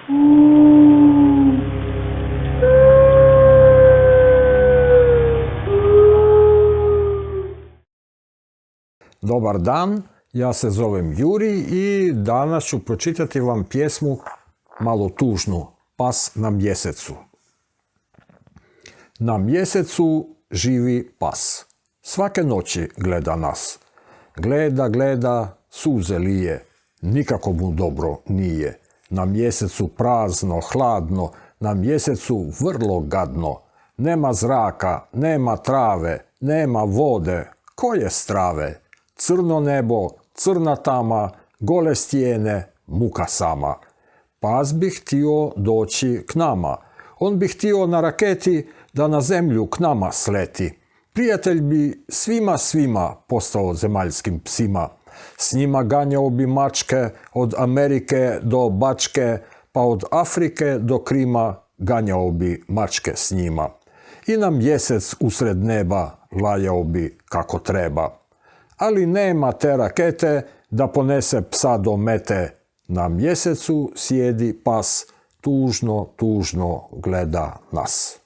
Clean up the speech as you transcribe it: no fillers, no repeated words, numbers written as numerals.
Dobar dan, ja se zovem Juri i danas ću pročitati vam pjesmu malo tužnu, Pas na mjesecu. Na mjesecu živi pas. Svake noći gleda nas. Gleda, suze lije. Nikako mu dobro nije. Na mjesecu prazno, hladno, na mjesecu vrlo gadno. Nema zraka, nema trave, nema vode, koje strave? Crno nebo, crna tama, gole stijene, muka sama. Pas bi htio doći k nama. On bi htio na raketi da na zemlju k nama sleti. Prijatelj bi svima postao zemaljskim psima. S njima ganjao bi mačke od Amerike do Bačke, pa od Afrike do Krima ganjao bi mačke s njima. I na mjesec usred neba lajao bi kako treba. Ali nema te rakete da ponese psa do mete. Na mjesecu sjedi pas, tužno gleda nas.